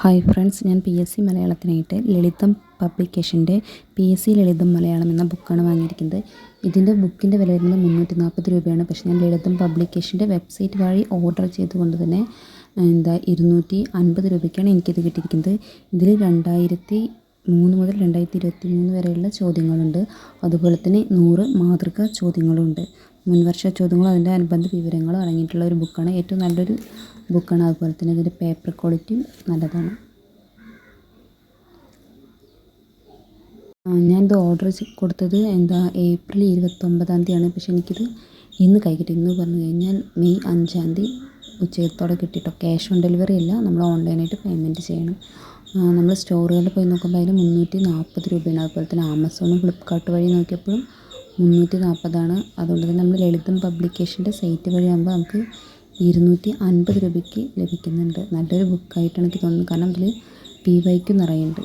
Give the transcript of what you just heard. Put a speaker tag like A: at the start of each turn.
A: Hi friends, ഞാൻ PSC മലയാളത്തിനായിട്ട് ലളിതം പബ്ലിക്കേഷൻ്റെ PSC ലളിതം മലയാളം എന്ന ബുക്കാണ് വാങ്ങിയിരിക്കുന്നത്. ഇതിൻ്റെ ബുക്കിൻ്റെ വില വരുന്നത് 340 രൂപയാണ്. പക്ഷേ ഞാൻ ലളിതം പബ്ലിക്കേഷൻ്റെ വെബ്സൈറ്റ് വഴി ഓർഡർ ചെയ്തുകൊണ്ട് തന്നെ 250 രൂപയ്ക്കാണ് എനിക്കിത് കിട്ടിയിരിക്കുന്നത്. ഇതിൽ 2003 മുതൽ 2023 വരെയുള്ള ചോദ്യങ്ങളുണ്ട്. അതുപോലെ തന്നെ 100 മാതൃകാ ചോദ്യങ്ങളുണ്ട്. മുൻവർഷ ചോദ്യങ്ങളും അതിൻ്റെ അനുബന്ധ വിവരങ്ങളും അടങ്ങിയിട്ടുള്ള ഒരു ബുക്കാണ്. ഏറ്റവും നല്ലൊരു ബുക്കാണ്. അതുപോലെ തന്നെ ഇതിൻ്റെ പേപ്പർ ക്വാളിറ്റിയും നല്ലതാണ്. ഞാനിത് ഓർഡർ കൊടുത്തത് ഏപ്രിൽ 29-ാം തീയതിയാണ്. പക്ഷേ എനിക്കിത് ഇന്ന് കൈ കിട്ടി. ഇന്ന് പറഞ്ഞു കഴിഞ്ഞാൽ മെയ് 5-ാം തീയതി ഉച്ചയോടെ കിട്ടിയിട്ടോ. ക്യാഷ് ഓൺ ഡെലിവറി അല്ല, നമ്മൾ ഓൺലൈനായിട്ട് പേയ്മെൻറ്റ് ചെയ്യണം. നമ്മൾ സ്റ്റോറുകളിൽ പോയി നോക്കുമ്പോൾ അതിന് 340 രൂപയാണ്. അതുപോലെ തന്നെ ആമസോണും ഫ്ലിപ്കാർട്ട് വഴി നോക്കിയപ്പോഴും 340 അതുകൊണ്ട് തന്നെ നമ്മൾ ലളിതം പബ്ലിക്കേഷൻ്റെ സൈറ്റ് വഴിയാകുമ്പോൾ നമുക്ക് 250 രൂപയ്ക്ക് ലഭിക്കുന്നുണ്ട്. നല്ലൊരു ബുക്കായിട്ടാണ് എനിക്ക് തോന്നുന്നത്. കാരണം ഇതിൽ PYQ നിറയുന്നുണ്ട്.